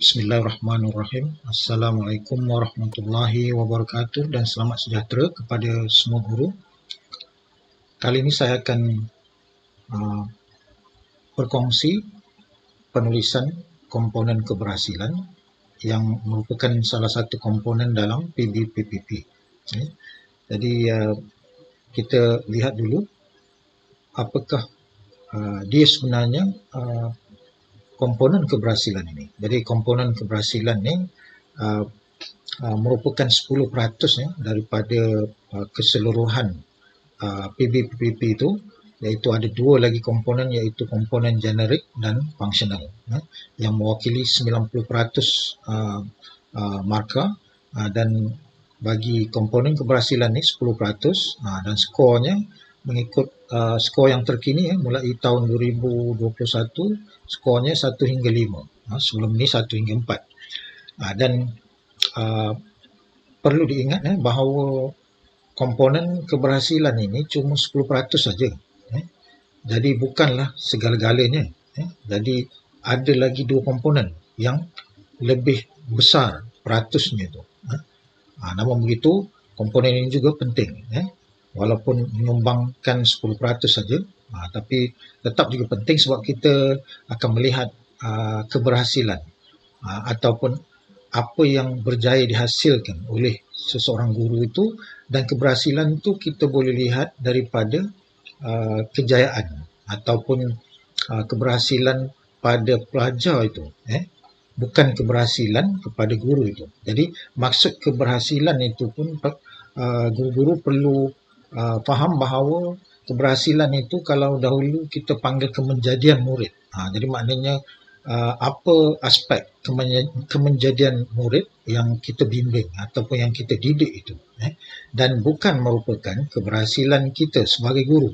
Bismillahirrahmanirrahim. Assalamualaikum warahmatullahi wabarakatuh dan selamat sejahtera kepada semua guru. Kali ini saya akan berkongsi penulisan komponen keberhasilan yang merupakan salah satu komponen dalam PBPPP. Jadi kita lihat dulu apakah dia sebenarnya komponen keberhasilan ini. Jadi komponen keberhasilan ini merupakan 10% daripada keseluruhan PBPPP itu, iaitu ada dua lagi komponen, iaitu komponen generik dan fungsional, yang mewakili 90% markah, dan bagi komponen keberhasilan ini 10%, dan skornya mengikut skor yang terkini mulai tahun 2021, skornya 1 hingga 5. Sebelum ini 1 hingga 4. Dan perlu diingat bahawa komponen keberhasilan ini cuma 10% saja. Jadi bukanlah segala-galanya. Jadi ada lagi dua komponen yang lebih besar peratusnya itu. Namun begitu, komponen ini juga penting. Walaupun menyumbangkan 10% saja, tapi tetap juga penting sebab kita akan melihat keberhasilan ataupun apa yang berjaya dihasilkan oleh seseorang guru itu, dan keberhasilan itu kita boleh lihat daripada kejayaan ataupun keberhasilan pada pelajar itu, bukan keberhasilan kepada guru itu. Jadi maksud keberhasilan itu pun guru-guru perlu faham bahawa keberhasilan itu kalau dahulu kita panggil kemenjadian murid. Jadi maknanya apa aspek kemenjadian murid yang kita bimbing ataupun yang kita didik itu, dan bukan merupakan keberhasilan kita sebagai guru.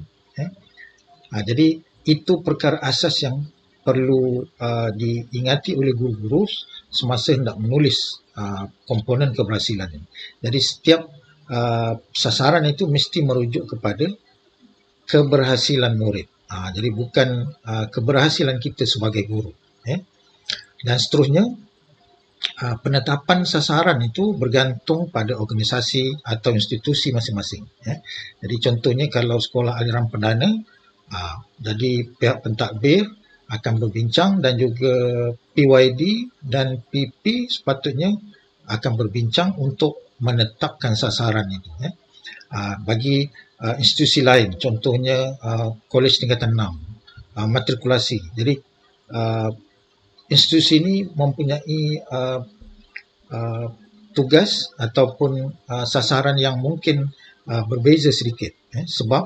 Jadi itu perkara asas yang perlu diingati oleh guru-guru semasa hendak menulis komponen keberhasilan ini. Jadi setiap sasaran itu mesti merujuk kepada keberhasilan murid. Jadi bukan keberhasilan kita sebagai guru. Dan seterusnya, penetapan sasaran itu bergantung pada organisasi atau institusi masing-masing. Jadi contohnya kalau sekolah aliran perdana, jadi pihak pentadbir akan berbincang, dan juga PYD dan PP sepatutnya akan berbincang untuk menetapkan sasaran itu. Bagi institusi lain, contohnya kolej tingkatan 6, matrikulasi. Jadi institusi ini mempunyai tugas ataupun sasaran yang mungkin berbeza sedikit. Sebab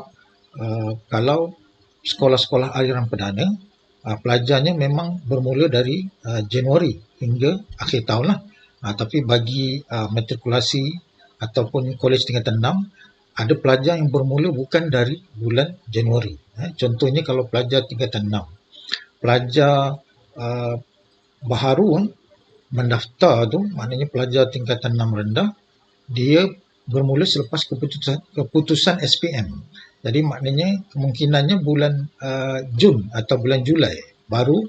kalau sekolah-sekolah aliran perdana, pelajarnya memang bermula dari Januari hingga akhir tahun lah. Tapi bagi matrikulasi ataupun kolej tingkatan 6, ada pelajar yang bermula bukan dari bulan Januari. Contohnya kalau pelajar tingkatan 6, pelajar baharu mendaftar tu, maknanya pelajar tingkatan 6 rendah, dia bermula selepas keputusan SPM. Jadi maknanya kemungkinannya bulan Jun atau bulan Julai baru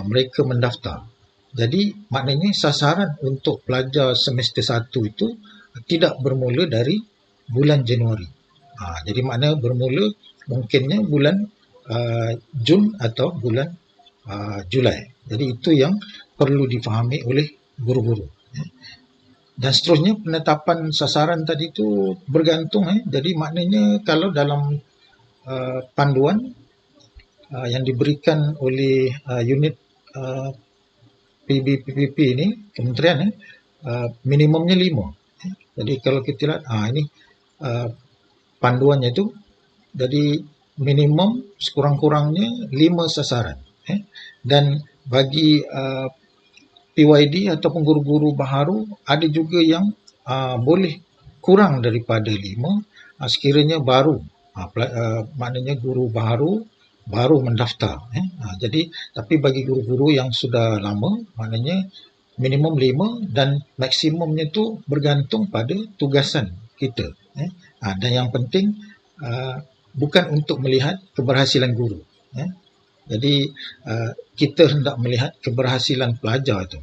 mereka mendaftar. Jadi maknanya sasaran untuk pelajar semester 1 itu tidak bermula dari bulan Januari. Jadi maknanya bermula mungkinnya bulan Jun atau bulan Julai. Jadi itu yang perlu difahami oleh guru-guru. Dan seterusnya, penetapan sasaran tadi itu bergantung. Jadi maknanya kalau dalam panduan yang diberikan oleh unit PBPPP ini, kementerian, minimumnya 5. Jadi kalau kita lihat, ini panduannya itu, jadi minimum sekurang-kurangnya 5 sasaran. Dan bagi PYD ataupun guru-guru baharu, ada juga yang boleh kurang daripada 5 sekiranya baru, maknanya guru baharu baru mendaftar. Jadi tapi bagi guru-guru yang sudah lama, maknanya minimum 5, dan maksimumnya itu bergantung pada tugasan kita. Dan yang penting bukan untuk melihat keberhasilan guru. Jadi kita hendak melihat keberhasilan pelajar itu.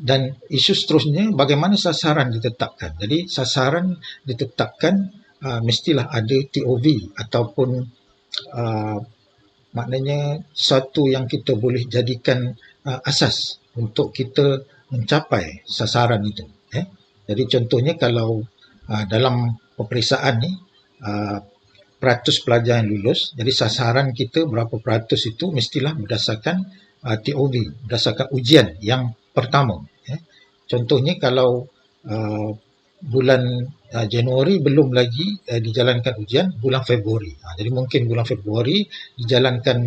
Dan isu seterusnya, bagaimana sasaran ditetapkan. Jadi sasaran ditetapkan mestilah ada TOV ataupun uh, maknanya satu yang kita boleh jadikan asas untuk kita mencapai sasaran itu. Jadi contohnya kalau dalam peperiksaan ni peratus pelajar yang lulus, jadi sasaran kita berapa peratus itu mestilah berdasarkan TOV, berdasarkan ujian yang pertama. Contohnya kalau bulan Januari belum lagi dijalankan ujian, bulan Februari. Jadi mungkin bulan Februari dijalankan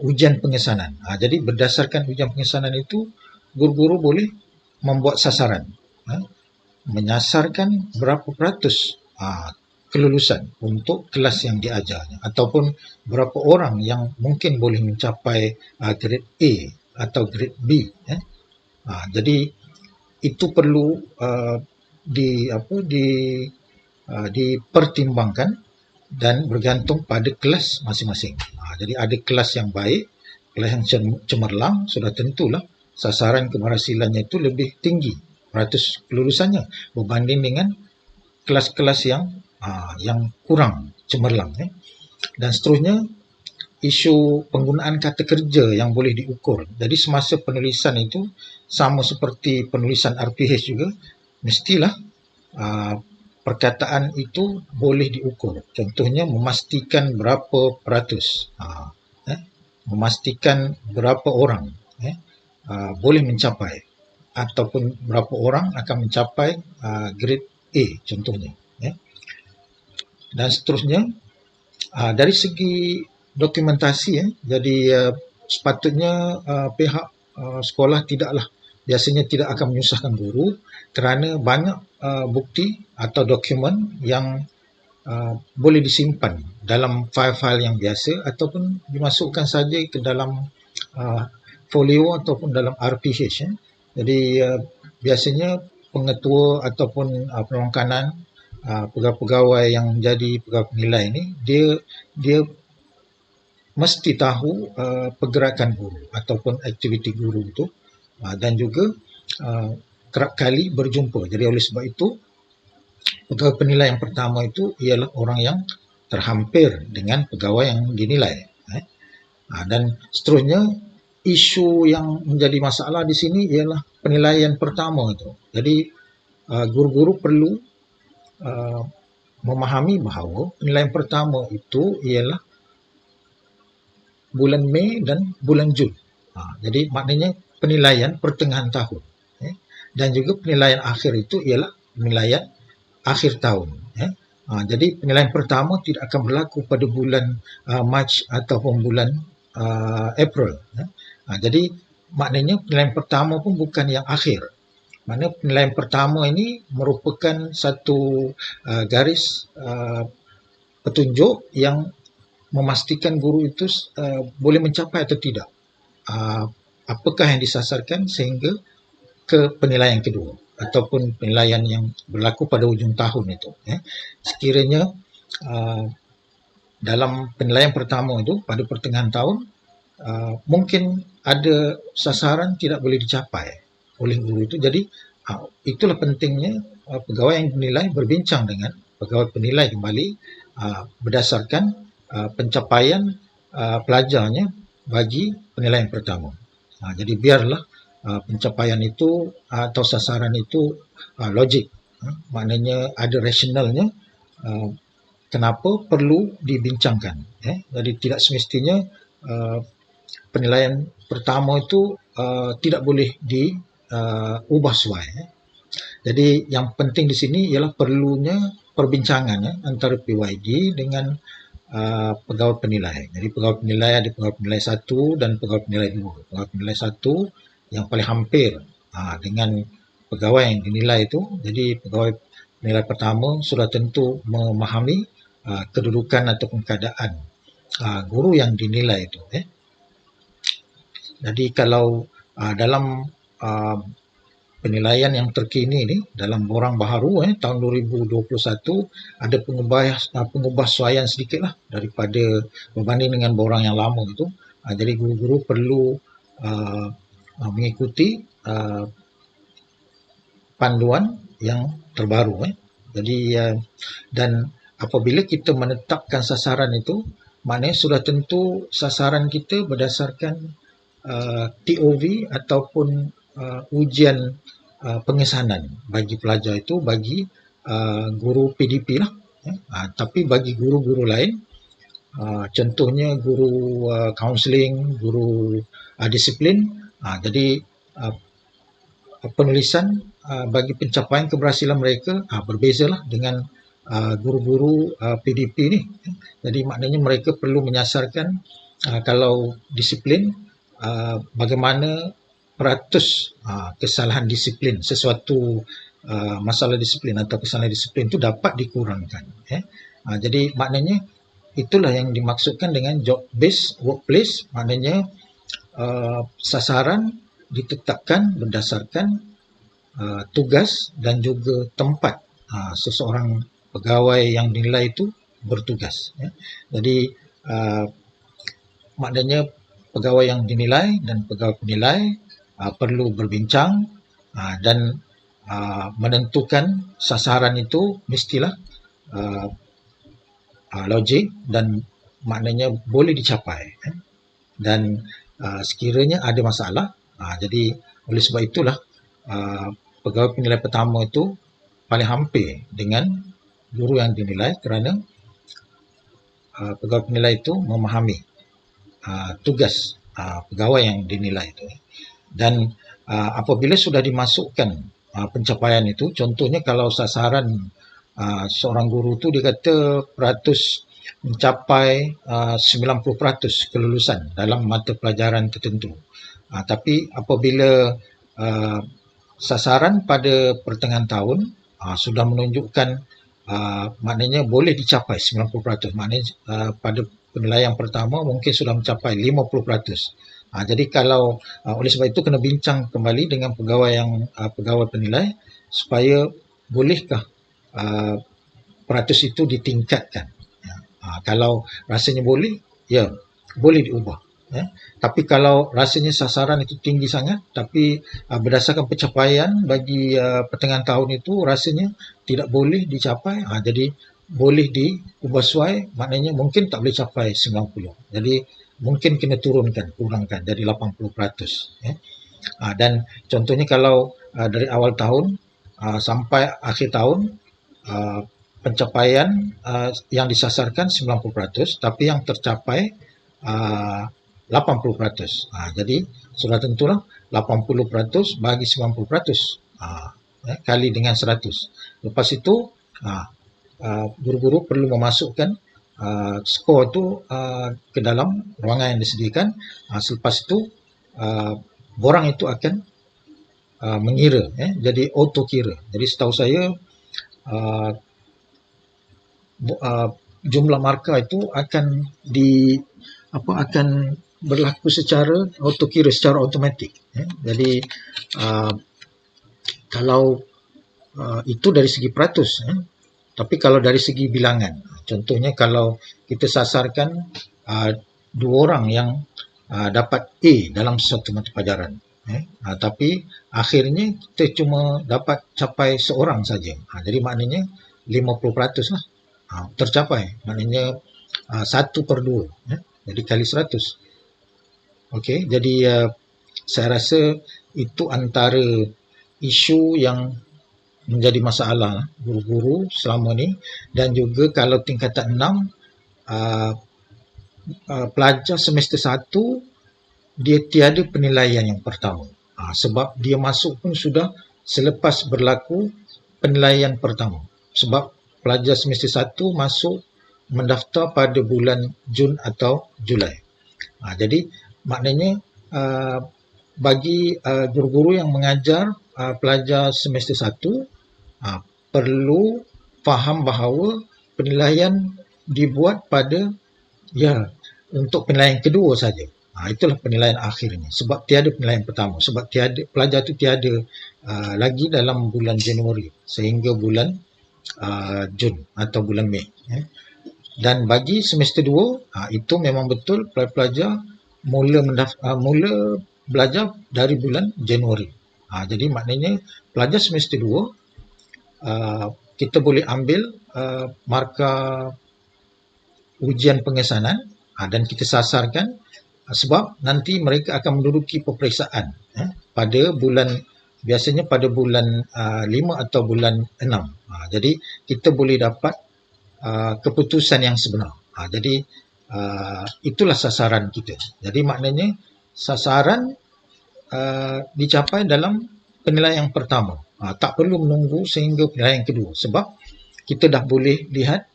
ujian pengesanan. Jadi berdasarkan ujian pengesanan itu, guru-guru boleh membuat sasaran. Menyasarkan berapa peratus kelulusan untuk kelas yang diajarnya, ataupun berapa orang yang mungkin boleh mencapai grade A atau grade B. Jadi itu perlu dipertimbangkan dan bergantung pada kelas masing-masing. Jadi ada kelas yang baik, kelas yang cemerlang, sudah tentulah sasaran keberhasilannya itu lebih tinggi peratus kelulusannya berbanding dengan kelas-kelas yang kurang cemerlang. Dan seterusnya, isu penggunaan kata kerja yang boleh diukur. Jadi semasa penulisan itu, sama seperti penulisan RPH juga, mestilah perkataan itu boleh diukur. Contohnya memastikan berapa peratus, memastikan berapa orang boleh mencapai, ataupun berapa orang akan mencapai grade A contohnya. Dan seterusnya, dari segi dokumentasi, jadi sepatutnya pihak sekolah biasanya tidak akan menyusahkan guru kerana banyak bukti atau dokumen yang boleh disimpan dalam file-file yang biasa ataupun dimasukkan saja ke dalam folio ataupun dalam RPH. Jadi biasanya pengetua ataupun perongkanan pegawai-pegawai yang menjadi pegawai penilai ini, dia mesti tahu pergerakan guru ataupun aktiviti guru itu, dan juga kerap kali berjumpa. Jadi oleh sebab itu, pegawai penilai yang pertama itu ialah orang yang terhampir dengan pegawai yang dinilai. Dan seterusnya, isu yang menjadi masalah di sini ialah penilaian pertama itu. Jadi guru-guru perlu memahami bahawa penilaian pertama itu ialah bulan Mei dan bulan Jun. Jadi maknanya penilaian pertengahan tahun. Dan juga penilaian akhir itu ialah penilaian akhir tahun. Jadi penilaian pertama tidak akan berlaku pada bulan Mac ataupun bulan April. Jadi maknanya penilaian pertama pun bukan yang akhir. Maknanya penilaian pertama ini merupakan satu garis petunjuk yang memastikan guru itu boleh mencapai atau tidak. Apakah yang disasarkan sehingga ke penilaian kedua ataupun penilaian yang berlaku pada hujung tahun itu. Sekiranya dalam penilaian pertama itu pada pertengahan tahun, mungkin ada sasaran tidak boleh dicapai oleh guru itu. Jadi itulah pentingnya pegawai yang dinilai berbincang dengan pegawai penilai kembali berdasarkan pencapaian pelajarnya bagi penilaian pertama. Jadi biarlah pencapaian itu atau sasaran itu logik, maknanya ada rasionalnya, kenapa perlu dibincangkan. Jadi tidak semestinya penilaian pertama itu tidak boleh diubah suai. Jadi yang penting di sini ialah perlunya perbincangan antara PYD dengan pegawai penilai. Jadi pegawai penilai ada pegawai penilai 1 dan pegawai penilai 2. Pegawai penilai 1 yang paling hampir dengan pegawai yang dinilai itu. Jadi pegawai penilai pertama sudah tentu memahami kedudukan ataupun keadaan guru yang dinilai itu. Jadi kalau dalam penilaian yang terkini ini, dalam borang baharu tahun 2021, ada pengubahsuaian sedikit lah daripada berbanding dengan borang yang lama itu. Jadi guru-guru perlu mengikuti panduan yang terbaru. Jadi dan apabila kita menetapkan sasaran itu, maknanya sudah tentu sasaran kita berdasarkan TOV ataupun ujian pengesanan bagi pelajar itu bagi guru PDP lah. Tapi bagi guru-guru lain, contohnya guru kaunseling, guru disiplin, jadi penulisan bagi pencapaian keberhasilan mereka berbezalah dengan guru-guru PDP ni. Jadi maknanya mereka perlu menyasarkan kalau disiplin, bagaimana peratus kesalahan disiplin, sesuatu masalah disiplin atau kesalahan disiplin itu dapat dikurangkan. Jadi maknanya itulah yang dimaksudkan dengan job based workplace, maknanya sasaran ditetapkan berdasarkan tugas dan juga tempat seseorang pegawai yang dinilai itu bertugas. Jadi maknanya pegawai yang dinilai dan pegawai penilai perlu berbincang dan menentukan sasaran itu mestilah logik dan maknanya boleh dicapai. Dan sekiranya ada masalah, jadi oleh sebab itulah pegawai penilai pertama itu paling hampir dengan guru yang dinilai, kerana pegawai penilai itu memahami tugas pegawai yang dinilai itu. Dan apabila sudah dimasukkan pencapaian itu, contohnya kalau sasaran seorang guru itu dia kata peratus mencapai 90% kelulusan dalam mata pelajaran tertentu. Tapi apabila sasaran pada pertengahan tahun sudah menunjukkan maknanya boleh dicapai 90%, maknanya pada penilaian pertama mungkin sudah mencapai 50%. Jadi kalau oleh sebab itu kena bincang kembali dengan pegawai penilai supaya bolehkah peratus itu ditingkatkan. Kalau rasanya boleh, ya boleh diubah. Tapi kalau rasanya sasaran itu tinggi sangat, tapi berdasarkan pencapaian bagi pertengahan tahun itu rasanya tidak boleh dicapai, jadi boleh diubah sesuai, maknanya mungkin tak boleh capai 90. Jadi mungkin kena turunkan, kurangkan jadi 80%. Dan contohnya kalau dari awal tahun sampai akhir tahun pencapaian yang disasarkan 90%, tapi yang tercapai 80%. Jadi sudah tentulah 80% bagi 90%, kali dengan 100. Lepas itu guru-guru perlu memasukkan skor itu ke dalam ruangan yang disediakan. Selepas itu borang itu akan mengira, jadi auto kira. Jadi setahu saya jumlah markah itu akan akan berlaku secara auto kira, secara automatik. Jadi kalau itu dari segi peratus, tapi kalau dari segi bilangan, contohnya kalau kita sasarkan 2 orang yang dapat A dalam satu mata pelajaran, tapi akhirnya kita cuma dapat capai seorang saja, jadi maknanya 50% lah tercapai, maknanya 1/2, jadi kali 100. Okey, jadi saya rasa itu antara isu yang menjadi masalah guru-guru selama ni. Dan juga kalau tingkatan 6, pelajar semester 1 dia tiada penilaian yang pertama, sebab dia masuk pun sudah selepas berlaku penilaian pertama, sebab pelajar semester 1 masuk mendaftar pada bulan Jun atau Julai. Jadi maknanya bagi guru-guru yang mengajar pelajar semester 1 perlu faham bahawa penilaian dibuat pada untuk penilaian kedua saja. Itulah penilaian akhirnya, sebab tiada penilaian pertama, sebab pelajar itu tiada lagi dalam bulan Januari sehingga bulan Jun atau bulan Mei. Dan bagi semester 2 itu memang betul pelajar mula belajar dari bulan Januari. Jadi maknanya pelajar semester 2 kita boleh ambil markah ujian pengesanan dan kita sasarkan sebab nanti mereka akan menduduki peperiksaan pada biasanya pada bulan 5 atau bulan 6. Jadi kita boleh dapat keputusan yang sebenar. Jadi itulah sasaran kita. Jadi maknanya sasaran dicapai dalam penilaian yang pertama. Tak perlu menunggu sehingga penilaian yang kedua sebab kita dah boleh lihat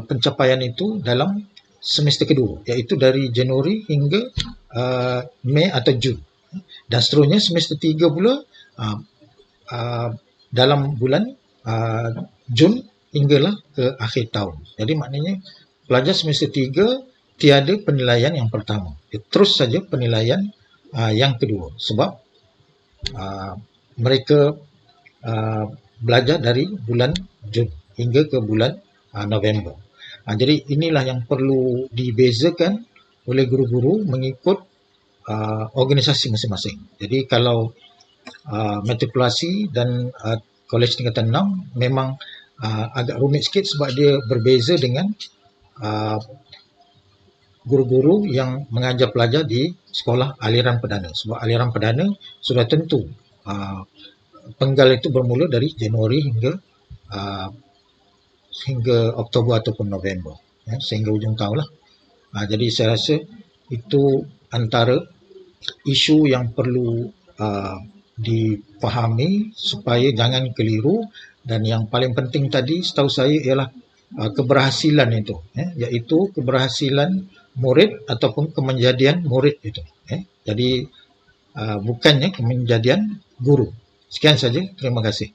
pencapaian itu dalam semester kedua, iaitu dari Januari hingga Mei atau Jun. Dan seterusnya semester 3 pula dalam bulan Jun hinggalah ke akhir tahun. Jadi maknanya pelajar semester 3 tiada penilaian yang pertama. Terus saja penilaian yang kedua sebab mereka belajar dari bulan Jun hingga ke bulan November. Jadi inilah yang perlu dibezakan oleh guru-guru mengikut organisasi masing-masing. Jadi kalau matrikulasi dan kolej tingkatan 6 memang agak rumit sikit sebab dia berbeza dengan guru-guru yang mengajar pelajar di sekolah aliran perdana. Sebab aliran perdana sudah tentu penggal itu bermula dari Januari hingga Oktober ataupun November, sehingga hujung tahun lah. Jadi saya rasa itu antara isu yang perlu dipahami supaya jangan keliru. Dan yang paling penting tadi setahu saya ialah keberhasilan itu, iaitu keberhasilan murid ataupun kemenjadian murid itu. Jadi bukannya kemenjadian guru. Sekian saja, terima kasih.